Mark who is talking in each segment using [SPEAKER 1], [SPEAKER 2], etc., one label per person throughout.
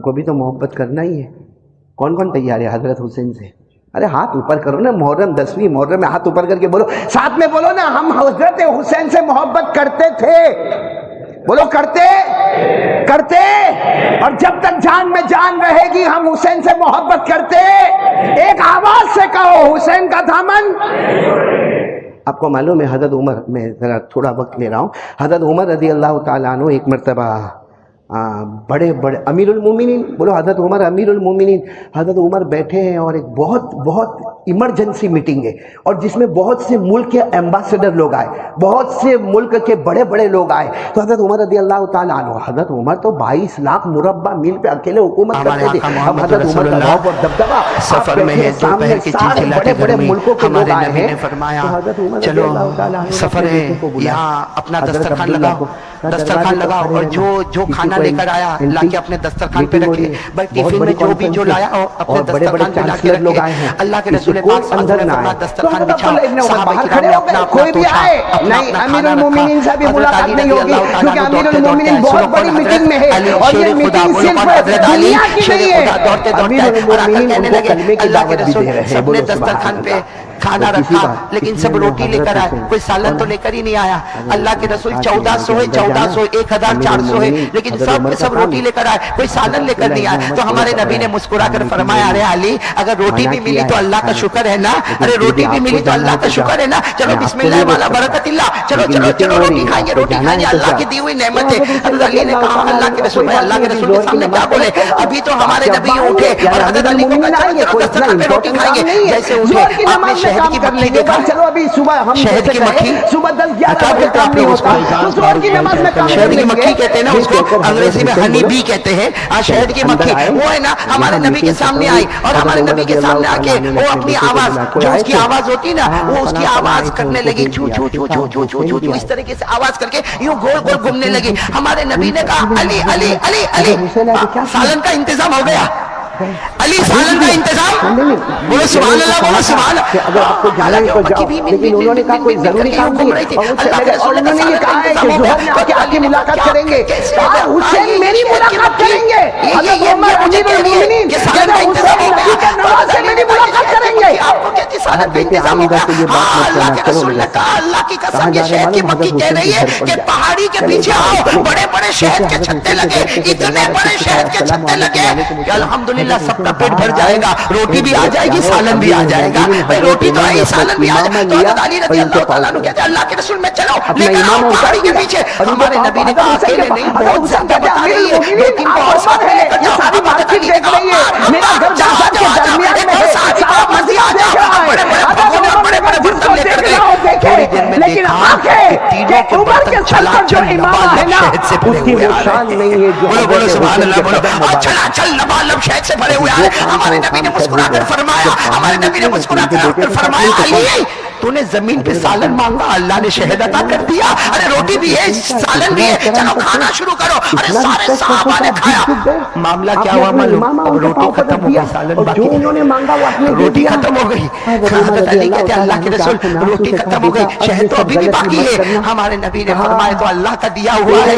[SPEAKER 1] تم کو بھی تو محبت کرنا ہی ہے. کون کون تیار ہے حضرت حسین سے؟ ارے ہاتھ اوپر کرو نا، محرم 10ویں محرم میں ہاتھ اوپر کر کے بولو، ساتھ میں بولو نا، ہم حضرت حسین سے محبت کرتے تھے. بولو کرتے اور جب تک جان میں جان رہے گی ہم حسین سے محبت کرتے. ایک آواز سے کہو حسین کا دامن. آپ کو معلوم ہے حضرت عمر، میں ذرا تھوڑا وقت لے رہا ہوں، حضرت عمر رضی اللہ تعالیٰ عنہ ایک مرتبہ بڑے امیر المومنین، بولو حضرت عمر امیر المومنین، حضرت عمر بیٹھے ہیں اور ایک بہت ایمرجنسی میٹنگ ہے، اور جس میں بہت سے ملک کے ایمبیسڈر لوگ آئے، بہت سے ملک کے بڑے لوگ آئے. تو حضرت عمر رضی اللہ تعالیٰ عنہ، حضرت عمر تو 22 لاکھ مربع میل پہ اکیلے حکومت کرتے تھے. اب حضرت عمر کا رعب اور دبدبہ
[SPEAKER 2] سفر میں ہے،
[SPEAKER 1] سامنے سارے بڑے ملکوں کے لوگ آئے ہیں. حضرت عمر رضی اللہ تعالیٰ عنہ
[SPEAKER 2] سفر ہے، یہاں اپنا دسترخوان لگاؤ اور جو کھانا لے کر آیا لا کے اپنے دسترخوان پہ رکھے. بھائی ٹفن میں جو لایا اپنے دسترخوان پہ لا کے رکھے. اللہ کے رسول پاک اندر نہ آئے، دسترخوان بچھاؤ، صحابہ کرام نے اپنا
[SPEAKER 1] کوئی بھی آئے نہیں، امیر المومنین سے بھی ملاقات نہیں ہوگی، کیونکہ امیر المومنین بہت بڑی میٹنگ میں ہے، اور یہ میٹنگ صرف دنیا کی نہیں ہے. امیر المومنین ان کو کلمے کی دعوت بھی دے رہے ہیں.
[SPEAKER 2] اپنے دسترخوان پہ کھانا رکھا، لیکن سب روٹی لے کر آئے، کوئی سالن تو لے کر ہی نہیں آیا. اللہ کے رسول 1400 ہے، 1400 ہے، لیکن سب روٹی لے کر آئے، کوئی سالن لے کر نہیں آیا. تو ہمارے نبی نے مسکرا کر فرمایا، ارے علی اگر روٹی بھی ملی تو اللہ کا شکر ہے نا، ارے روٹی بھی ملی تو اللہ کا شکر ہے نا. چلو بسم اللہ والا برکت اللہ، چلو روٹی کھائیں گے، اللہ کی دی ہوئی نعمت ہے. حضرت علی نے کہا اللہ کے رسول، اللہ کے رسول کے سامنے کیا بولے؟ ابھی تو ہمارے نبی اٹھے اور حضرت علی کو کہا چلو دسترخوان پہ روٹی کھائیں گے. جیسے اٹھے آپ نے شہد کی مکھی دیکھا،
[SPEAKER 1] چلو ابھی صبح ہم
[SPEAKER 2] شہد کی مکھی،
[SPEAKER 1] صبح 10-11 بجے کام نہیں ہوتا، ظہر کی نماز میں کام
[SPEAKER 2] شہد کی مکھی کہتے ہیں نا اس کو، انگریزی میں ہنی بی کہتے ہیں. شہد کی مکھی وہ ہے نا، ہمارے نبی کے سامنے آئی اور ہمارے نبی کے سامنے آ کے وہ اپنی آواز، جو اس کی آواز ہوتی نا، وہ اس کی آواز کرنے لگی، چو چو چو چو چو چو چو چو، اس طریقے سے آواز کر کے یوں گول گول گھومنے لگی. ہمارے نبی نے کہا علی علی علی علی، سالن کا انتظام ہو گیا. علی سالن کا انتظام، بولو سبحان اللہ، بولو سبحان اللہ.
[SPEAKER 1] اگر آپ کو جانا ہے تو جاؤ، لیکن انہوں نے کہا کوئی ضروری کام نہیں ہے، اور انہوں نے یہ کہا ہے کہ ظہر میں آ کے آپ کی ملاقات کریں گے. حسین میری ملاقات کریں گے، حضرت عمر امیر المومنین حسین نبی کے نواز سے میری ملاقات کریں گے. بیٹے عام ادھر سے یہ بات مت کرنا، چلو میرے ساتھ.
[SPEAKER 2] اللہ کی قسم یہ شہد کی مکھی کہہ رہی ہے کہ پہاڑی کے پیچھے آؤ، بڑے بڑے شہد کے چھتے لگے، اتنے بڑے شہد کے چھتے لگے کہ الحمدللہ سب کا پیٹ بھر جائے گا. روٹی بھی آ جائے گی، سالن بھی آ جائے گا. بھائی روٹی تو آئی، سالن بھی آ جائے. تو حضرت علی رضی اللہ تعالیٰ عنہ کہتے ہیں اللہ کے رسول میں چلو لے کر آؤ پہاڑی کے پیچھے. ہمارے نبی نے کہا اکیلے نہیں، بہت زیادہ بتا رہی ہے، 2-3 کو اور ساتھ میں لے کر جاؤ.
[SPEAKER 1] ساری مارکیٹ دیکھ رہی ہے، میرا گھر بازار کے درمیان میں ہے، سارا مسجد دیکھ رہا ہے، بڑے بڑے برتن لے کر دیکھے. لیکن آنکھیں کہ عمر کے سر پر جو امامہ ہے نا، اس کی وہ شان نہیں ہے جو
[SPEAKER 2] بولو سبحان اللہ، بولو چل لبالب شہد سے بھرے ہوئے آئے. ہمارے نبی نے مسکرا کر فرمایا، ہمارے نبی نے مسکرا کر فرمایا علی تو نے زمین پہ سالن مانگا، اللہ نے شہد عطا کر دیا. ارے روٹی بھی ہے، سالن بھی ہے، چلو کھانا شروع کرو. ارے سارے صحابہ نے کھایا. معاملہ کیا ہوا معلوم؟ اب روٹی ختم ہو گئی، سالن باقی ہے. روٹی ختم ہو گئی. حضرت علی کہتے ہیں اللہ کے رسول روٹی ختم ہو گئی، شہد تو ابھی بھی باقی ہے. ہمارے نبی نے فرمایا تو اللہ کا دیا ہوا ہے.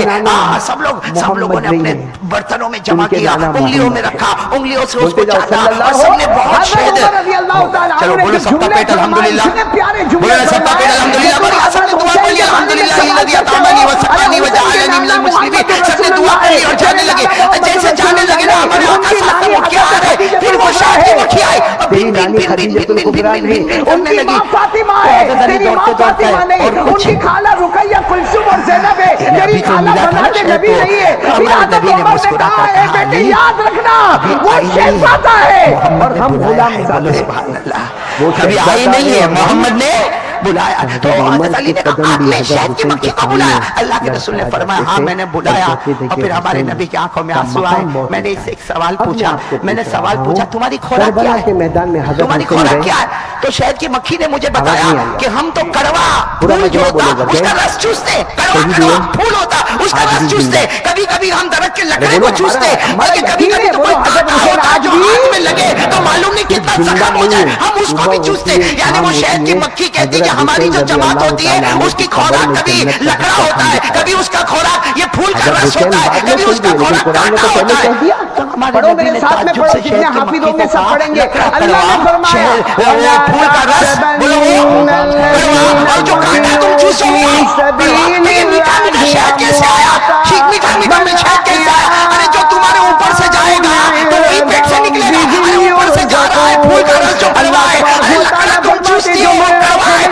[SPEAKER 2] سب لوگوں نے اپنے برتنوں میں جمع کیا، انگلیوں میں رکھا، انگلیوں سے اس کو چاٹا اور سب نے بہت شہد. چلو بولو سب کا پیٹ الحمدللہ، بولو سب کا پیٹ الحمدللہ. بولو سب نے دعا پڑھی الحمدللہ الذی اطعمنی وسقانی وجعلنی من المسلمین. سب نے دعا پڑھی اور جانے لگے. جیسے جانے لگے نا ہمارے آقا ساتھ میں مکھی آ رہے، پھر وہ شہد کی مکھی آئی اور بن کرنے لگی.
[SPEAKER 1] تیری ماں فاطمہ نہیں، ان کی خالہ رقیہ کلثوم اور زینب ہے، تیری خالہ بنات نبی نہیں ہے. حضرت عمر نے کہا ہے بیٹے یاد رکھنا وہ شہزادہ ہے اور ہم غلام زادے.
[SPEAKER 2] سبحان اللہ، وہ کبھی آئی نہیں ہے، محمد نے بلایا. تو حضرت علی نے کہا آپ نے شہد کی مکھی کو بلایا؟ اللہ کے رسول نے فرمایا ہاں میں نے بلایا. اور پھر ہمارے نبی کی آنکھوں میں آنسو آئے. میں نے اس سے ایک سوال پوچھا، میں نے سوال پوچھا تمہاری خوراک کیا ہے؟ تمہاری خوراک کیا ہے؟ تو شہد کی مکھی نے مجھے بتایا کہ ہم تو کڑوا پھول جو ہوتا اس کا رس چوستے، کڑوا پھول ہوتا اس کا رس چوستے، کبھی کبھی ہم درخت کے لکڑے کو چوستے، بلکہ کبھی کبھی تو کوئی تاج ہوتا جو ہاتھ میں لگے تو معلوم نہیں کتنا زخم ہو جائے، ہم اس کو بھی چوستے. یعنی وہ شہد کی مکھی کہتی کہ ہماری جو جماعت ہوتی ہے اس کی خوراک کبھی لکڑا ہوتا ہے، کبھی اس کا خوراک یہ پھول کا رس ہوتا ہے، کبھی اس کا خوراک کانٹا ہوتا ہے.
[SPEAKER 1] پڑھو میرے ساتھ میں پڑھو، جتنے حافظ ہوں گے سب پڑھیں گے. اللہ نے فرمایا
[SPEAKER 2] پھول کا رس اور جو کانٹا تم چوسو گے، یہ میٹھا میٹھا شہد کیسے آیا؟ میٹھا میٹھا شہد کیسے آیا؟ ارے جو تمہارے اوپر سے جائے گا تو وہی پیٹ سے نکلے گا. ارے اوپر سے جا رہا ہے پھول کا رس جو کڑوا ہے، لکڑا تم چوستی ہو وہ کڑوا ہے،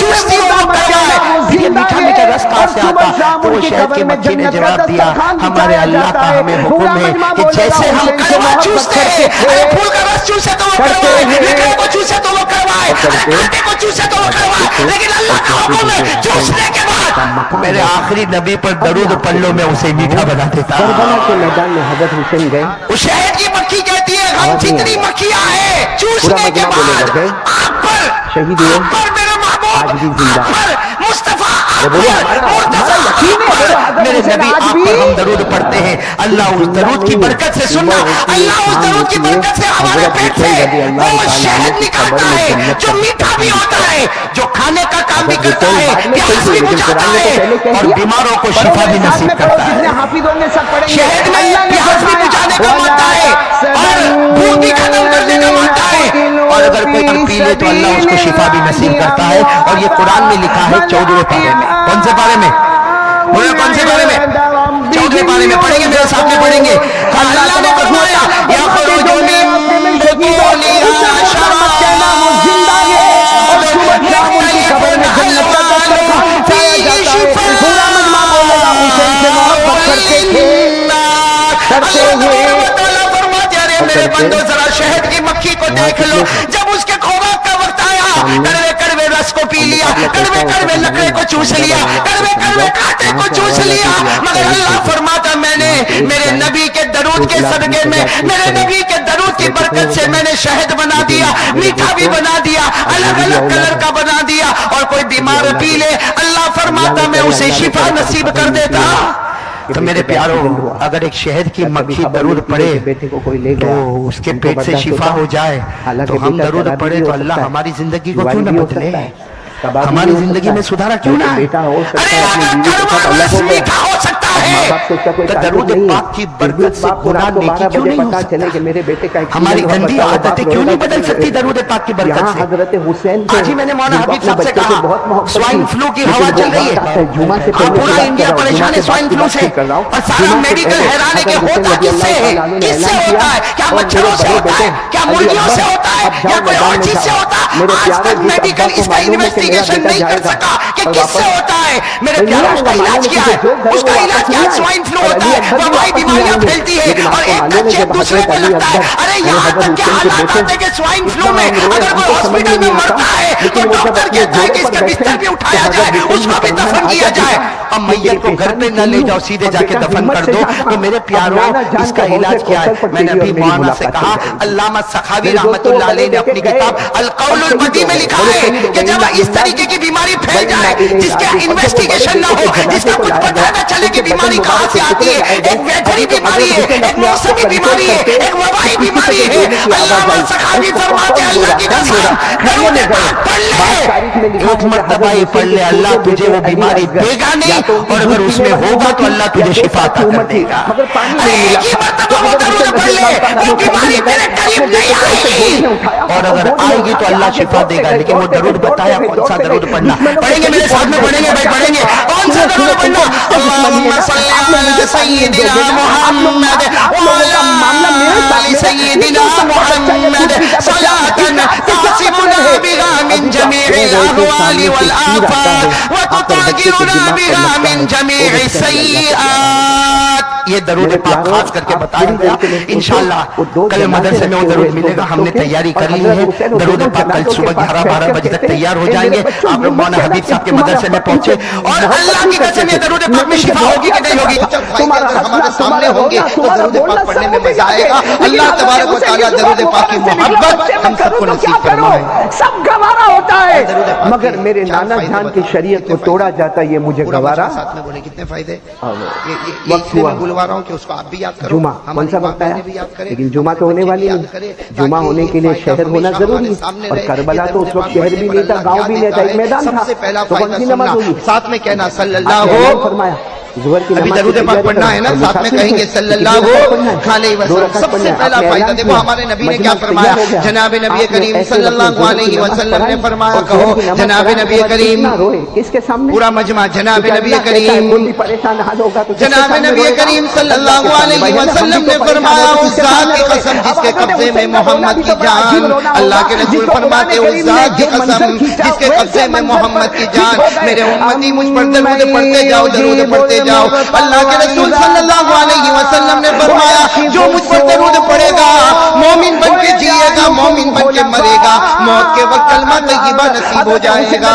[SPEAKER 2] چوستی ہو وہ کڑوا ہے. یہ میٹھا میٹھا رس کہاں سے آتا؟ تو وہ شہد کی مکھی نے جواب دیا ہمارے اللہ کا ہمیں حکم ہے کہ جیسے ہم کڑوا چوستے ہیں، ارے پھول کا رس چوسے تو وہ کڑوا ہے، لکڑے کو چوسے تو وہ کڑوا ہے، کانٹے کو چوسے تو وہ کڑوا ہے، لیکن اللہ کا حکم ہے چوسنے کے بعد میرے آخری نبی پر درود پڑھ لو میں اسے میٹھا بنا دیتا.
[SPEAKER 1] کربلا کے میدان میں حضرت حسین گئے.
[SPEAKER 2] وہ شہد کی مکھی کہتی ہے ہم جتنی مکھیاں ہیں چوسنے کے بعد آپ پر
[SPEAKER 1] شہید ہوئے،
[SPEAKER 2] میرے محبوب
[SPEAKER 1] آج بھی زندہ.
[SPEAKER 2] آپ پر مصطفیٰ
[SPEAKER 1] میرے
[SPEAKER 2] نبی آپ پر ہم درود پڑھتے ہیں. اللہ اس درود کی برکت سے سننا، اللہ اس درود کی برکت سے ہمارے پیٹ سے وہ شہد نکالتا ہے جو میٹھا بھی ہوتا ہے، جو کھانے کا کام بھی کرتا ہے، پیاس بھی بجھاتا ہے اور بیماروں کو شفا بھی نصیب کرتا ہے. شہد میں پیاس بھی بجھانے کا مادہ ہے اور بھوک بھی ختم کرنے کا مادہ ہے، اور اگر کوئی پی لے تو اللہ اس کو شفا بھی نصیب کرتا ہے. اور یہ قرآن میں لکھا ہے 14ویں پارے میں. کون سے پارے میں؟ کون سے بارے میں؟ 14ویں پارے میں پڑھیں گے، میرے سامنے پڑھیں گے. اللہ نے فرمایا یخرج من بطونها شراب میرے بندو ذرا شہد کی مکھی کو دیکھ لو. جب اس کے خوراک کا وقت آیا کڑوے کڑوے رس کو پی لیا، کڑوے کڑوے لکڑے کو چوس لیا، کڑوے کڑوے کانٹے کو چوس لیا، مگر اللہ فرماتا میں نے میرے نبی کے درود کے صدقے میں، میرے نبی کے درود کی برکت سے میں نے شہد بنا دیا، میٹھا بھی بنا دیا، الگ الگ کلر کا بنا دیا. اور کوئی بیمار پی لے اللہ فرماتا میں اسے شفا نصیب کر دیتا. تو میرے پیارو اگر ایک شہد کی مکھی درود پڑے تو اس کے پیٹ سے شفا ہو جائے، تو ہم درود پڑے تو اللہ ہماری زندگی کو کیوں نہ بدلے، ہماری زندگی میں سدھارا کیوں نہ ہے. ارے اگر کڑوا رس میٹھا ہو سکتا ہے تو درود پاک کی برکت سے گناہ نیکی کیوں نہیں ہو سکتا؟ ہماری گندی عادتیں کیوں نہیں بدل سکتی درود پاک کی برکت سے؟ آج ہی میں نے مولانا حبیب صاحب سے کہا سوائن فلو کی ہوا چل رہی ہے، پورا انڈیا پریشان ہے سوائن فلو سے، اور سارا میڈیکل حیران ہے کہ ہوتا کس سے ہے، کس سے ہوتا ہے؟ کیا مچھروں سے ہوتا ہے؟ کیا مرغیوں سے ہوتا ہے؟ یا کوئی اور چیز سے ہوتا ہے؟ آج تک میڈیکل اس کا انویسٹیگیشن نہیں کر سکا کہ کس سے ہوتا ہے. میرے پیاروں اس کا علاج کیا ہے؟ اس کا علاج کیا ہے؟ سوائن فلو ہوتا ہے، وبائی بیماریاں پھیلتی ہے اور ایک کا چیپ دوسرے کو لگتا ہے. ارے یہاں تک کیا حالات آتے کہ سوائن فلو میں اگر کوئی ہاسپٹل میں مرتا ہے تو ڈاکٹر کہتا ہے کہ اس کے بستر پہ اٹھایا جائے، اس کو بھی دفن کیا جائے. اب میت کو گھر پہ نہ لے جاؤ، سیدھے جا کے دفن کر دو. تو میرے پیاروں اس کا علاج کیا ہے؟ میں نے ابھی مولانا سے کہا، علامہ سخاوی رحمۃ اللہ علیہ نے اپنی کتاب القول المدی میں لکھا ہے کہ جب اس طریقے کی بیماری پھیل جائے جس کا انویسٹیگیشن نہ ہو، جس کا کچھ پتہ نہ چلے کہ بیماری کہاں سے آتی ہے، ایک ویٹری بیماری ہے، ایک موسمی بیماری ہے، ایک وبائی بیماری ہے، علامہ سخاوی فرماتے ہیں اللہ کی قسم درود پاک پڑھ لے، ایک مرتبہ یہ پڑھ لے، اللہ تجھے وہ بیماری دے گا نہیں، اور اگر اس میں ہوگا تو اللہ تجھے شفا عطا کر دے گا. ایک ہی مرتبہ وہ درود پڑھ لے، وہ بیماری تیرے قریب نہیں آئے گی، اور اگر آئے گی تو اللہ شفا دے گا. لیکن وہ درود بتایا کون سا درود پڑھنا؟ پڑھیں گے میرے ساتھ میں، پڑھیں گے بھائی، پڑھیں گے. کون سا درود پڑھنا؟ اللہم صلی علی سیدنا محمد وعلی آل سیدنا محمد صلاة تعصمنا بها من جميع الأهوال والآفات وتطهرنا بها من جميع السيئات. یہ درود پاک خاص کر کے بتایا گیا. انشاءاللہ کل مدرسے میں وہ درود ملے گا. ہم نے تیاری کر لی ہے. درود پاک کل صبح 11-12 بجے تک تیار ہو جائیں گے. آپ لوگ مولانا حبیب صاحب کے مدرسے میں پہنچے، اور اللہ کی قسم یہ درود پاک میں شفا ہوگی کہ نہیں ہوگی؟
[SPEAKER 3] ہمارے سامنے ہوں گے تو درود پاک پڑھنے میں مزہ آئے گا. اللہ تبارک و تعالیٰ درود پاک کی محبت ہم سب کو نصیب فرمائے.
[SPEAKER 1] سب گوارا ہوتا ہے، مگر میرے نانا جان کی شریعت کو توڑا جاتا، یہ مجھے گوارا.
[SPEAKER 3] ساتھ میں بولے کتنے فائدے
[SPEAKER 1] وقت ہوا.
[SPEAKER 3] بلوا رہا ہوں کہ اس کو آپ بھی یاد کرو،
[SPEAKER 1] جمعہ کون سا وقت ہے؟ لیکن جمعہ تو ہونے والی نہیں، جمعہ ہونے کے لیے شہر ہونا ضروری ہے، اور کربلا تو اس وقت شہر بھی نہیں تھا، گاؤں بھی نہیں تھا، ایک میدان تھا، تو کون سی نماز ہوگی؟
[SPEAKER 3] ساتھ میں کہنا صلی اللہ
[SPEAKER 1] فرمایا ظہر کی
[SPEAKER 3] ابھی درود پاک پڑھنا ہے نا، ساتھ میں کہیں گے صلی اللہ علیہ وسلم۔ سب سے پہلا فائدہ دیکھو ہمارے نبی نے کیا فرمایا، جناب نبی کریم صلی اللہ علیہ وسلم نے فرمایا، کہو جناب نبی کریم،
[SPEAKER 1] کس کے سامنے؟
[SPEAKER 3] پورا مجمع جناب نبی کریم، جناب نبی کریم صلی اللہ علیہ وسلم نے فرمایا، اس ذات کی قسم جس کے قبضے میں محمد کی جان، اللہ کے رسول فرماتے اس ذات کی قسم جس کے قبضے میں محمد کی جان، میرے امتی مجھ پر درود پڑھتے جاؤ، درود پڑھتے جاؤ۔ اللہ کے رسول صلی اللہ علیہ وسلم نے فرمایا، جو مجھ پر درود پڑھے گا مومن بن کے جیے گا، مومن بن کے مرے گا، موت کے وقت کلمہ طیبہ نصیب ہو جائے گا۔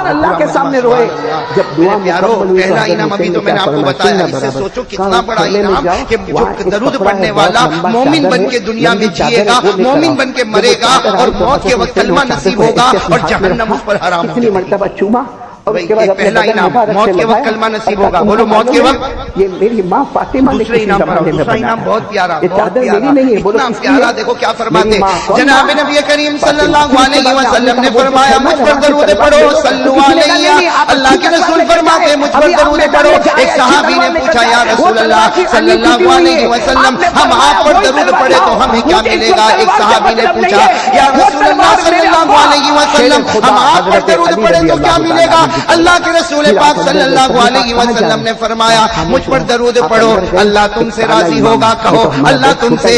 [SPEAKER 3] اللہ
[SPEAKER 1] کے سامنے روئے جب دعا
[SPEAKER 3] پیارو، پہلا انعام ابھی تو میں نے آپ کو بتایا، اس سے سوچو کتنا بڑا انعام کہ جو درود پڑھنے والا مومن بن کے دنیا میں جیے گا، مومن بن کے مرے گا، اور موت کے وقت کلمہ نصیب ہوگا، اور جہنم اس پر حرام ہوگی۔
[SPEAKER 1] مرتبہ چوما
[SPEAKER 3] پہلا انعام موت کے وقت کلمہ نصیب ہوگا، بولو موت کے وقت۔
[SPEAKER 1] یہ میری ماں فاطمہ نے
[SPEAKER 3] دوسرے انعام پر دوسرا انعام بہت پیارا، بہت پیارا، اتنا پیارا، دیکھو کیا فرماتے جناب نبی کریم صلی اللہ علیہ وسلم نے فرمایا، مجھ پر درود پڑھو صلو علیہ، اللہ کے رسول فرماتے مجھ پر درود پڑھو۔ ایک صحابی نے پوچھا، یا رسول اللہ صلی اللہ علیہ وسلم، ہم آپ پر درود پڑھے تو ہمیں کیا ملے گا؟ ایک صحابی نے پوچھا، یا رسول اللہ صلی اللہ علیہ وسلم، ہم آپ پر درود پڑھے تو کیا ملے گا؟ اللہ کے رسول پاک صلی اللہ علیہ وسلم نے فرمایا، مجھ پر درود پڑھو، اللہ تم سے راضی ہوگا، کہو اللہ تم سے۔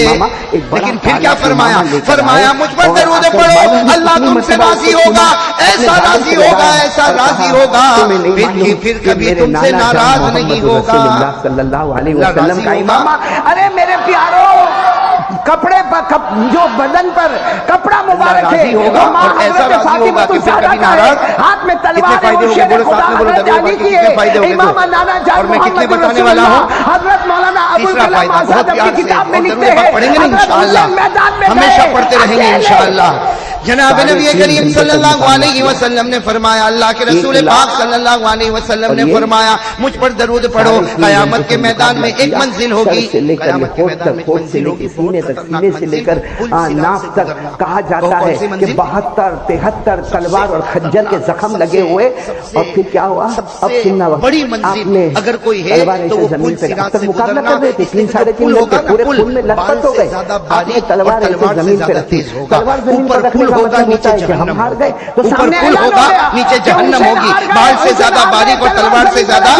[SPEAKER 3] لیکن پھر کیا فرمایا؟ فرمایا مجھ پر درود پڑھو، اللہ تم سے راضی ہوگا، ایسا راضی ہوگا، ایسا راضی ہوگا، پھر کبھی تم سے ناراض نہیں ہوگا۔
[SPEAKER 1] صلی اللہ علیہ وسلم کا امام۔ ارے میرے پیارو، کپڑے پر جو بدن پر کپڑا مبارک ہے،
[SPEAKER 3] اور ایسا راضی ہوگا کہ پھر کبھی ناراض۔
[SPEAKER 1] ہاتھ میں تلوار ہے،
[SPEAKER 3] بولو ساتھ میں بولو درود کی کتنے فائدے ہو گئے، اور میں کتنے بتانے والا ہوں۔
[SPEAKER 1] حضرت مولانا
[SPEAKER 3] تیسرا فائدہ بہت پیار سے، اور پڑھیں گے انشاءاللہ، ہمیشہ پڑھتے رہیں گے انشاءاللہ۔ جناب نبی کریم صلی اللہ علیہ وسلم نے فرمایا، اللہ کے رسول پاک صلی اللہ علیہ وسلم نے فرمایا، مجھ پر درود پڑھو، قیامت کے میدان میں ایک منزل ہوگی، قیامت کے میدان میں ایک منزل ہوگی،
[SPEAKER 1] سینے سے لے کر ناف تک کہا جاتا ہے کہ 72-73 تلوار اور خنجر کے زخم لگے ہوئے، اور پھر کیا ہوا؟ اب سننا وقت
[SPEAKER 3] بڑی منزل اگر کوئی ہے تو وہ پل صراط سے
[SPEAKER 1] مقابلہ کر رہے تھے، 3 ساڑھے 3 لوگ پورے پل میں لپٹ ہو گئے، تلوار زمین پہ رکھی، تلوار زمین پر رکھنے کا مطلب ہوتا ہے کہ ہم ہار گئے، تو سامنے
[SPEAKER 3] پل ہوگا، نیچے جہنم ہوگی، بال سے زیادہ باریک اور تلوار سے زیادہ۔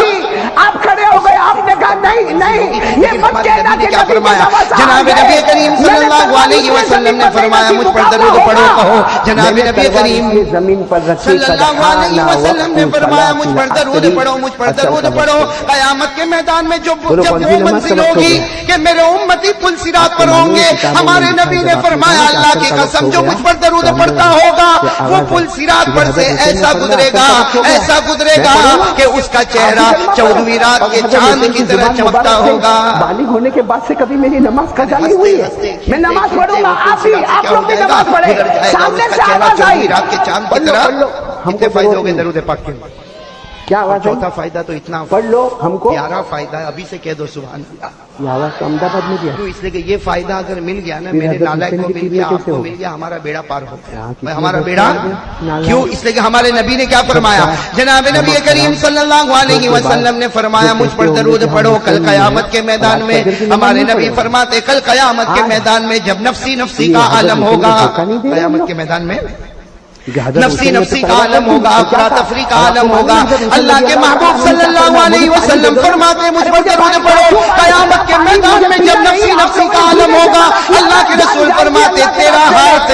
[SPEAKER 1] آپ کھڑے ہو گئے، آپ نے کہا نہیں نہیں، یہ مت کہنا کہ
[SPEAKER 3] کیا فرمایا؟ جناب نبی کریم صلی اللہ علیہ وسلم نے فرمایا، مجھ پر درود پڑھو، کہو جناب نبی کریم
[SPEAKER 1] زمین پر رکھی
[SPEAKER 3] صلی اللہ علیہ وسلم نے فرمایا، مجھ پر درود پڑھو، مجھ پر درود پڑھو، قیامت کے میدان میں جب وہ منزل ہوگی کہ میرے امتی پل صراط پر ہوں گے، ہمارے نبی نے فرمایا، اللہ کی قسم جو مجھ پر درود پڑھتا ہوگا وہ پل صراط پر سے ایسا گزرے گا، ایسا گزرے گا کہ اس کا چہرہ 14ویں رات کے چاند کی طرح چمکتا ہوگا۔
[SPEAKER 1] بالغ ہونے کے بعد سے کبھی میری نماز قضا نہیں ہوئی ہے، میں نماز پڑھوں گا، آپ لوگ بھی نماز پڑھیں، سامنے سے آواز آئی،
[SPEAKER 3] رات کے چاند کی طرح۔ ہم کو فائدہ ہو گئے درود پاک کے،
[SPEAKER 1] کیا آواز؟
[SPEAKER 3] چوتھا فائدہ تو اتنا
[SPEAKER 1] پڑھ لو، ہم کو
[SPEAKER 3] پیارا فائدہ ہے، ابھی سے کہہ دو سبحان اللہ۔
[SPEAKER 1] یہ آواز تو احمد آباد میں دیا،
[SPEAKER 3] اس لیے کہ یہ فائدہ اگر مل گیا نا، میرے نالائق کو مل گیا، آپ کو مل گیا، ہمارا بیڑا پار ہو گیا۔ ہمارا بیڑا کیوں؟ اس لیے کہ ہمارے نبی نے کیا فرمایا؟ جناب نبی کریم صلی اللہ علیہ وسلم نے فرمایا، مجھ پر درود پڑھو، کل قیامت کے میدان میں ہمارے نبی فرماتے، کل قیامت کے میدان میں جب نفسی نفسی کا عالم ہوگا، قیامت کے میدان میں نفسی نفسی کا عالم ہوگا، افراتفری کا عالم ہوگا، اللہ کے محبوب صلی اللہ علیہ وسلم فرماتے، مجھ پر درود پڑھو، قیامت کے میدان میں جب نفسی نفسی کا عالم ہوگا، اللہ کے رسول فرماتے، تیرا ہاتھ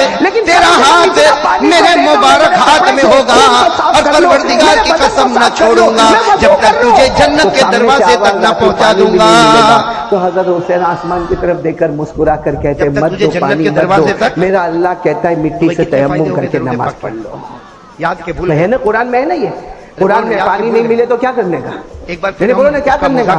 [SPEAKER 3] میرے مبارک ہاتھ میں ہوگا، اور پروردگار کی قسم نہ چھوڑوں گا جب تک تجھے جنت کے دروازے تک نہ پہنچا دوں گا۔
[SPEAKER 1] تو حضرت حسین آسمان کی طرف دیکھ کر مسکرا کر کہتے، مت دو پانی مت دو، میرا اللہ کہتا ہے مٹی سے تیمم کر کے نماز پڑھ لو۔
[SPEAKER 3] یاد کے بھول
[SPEAKER 1] ہے نا قرآن میں، ہے نا، یہ قرآن میں پانی نہیں ملے تو کیا کرنے کا؟
[SPEAKER 3] ایک بار
[SPEAKER 1] میں نے بولو نا کیا کرنے کا؟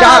[SPEAKER 3] 4।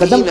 [SPEAKER 4] 3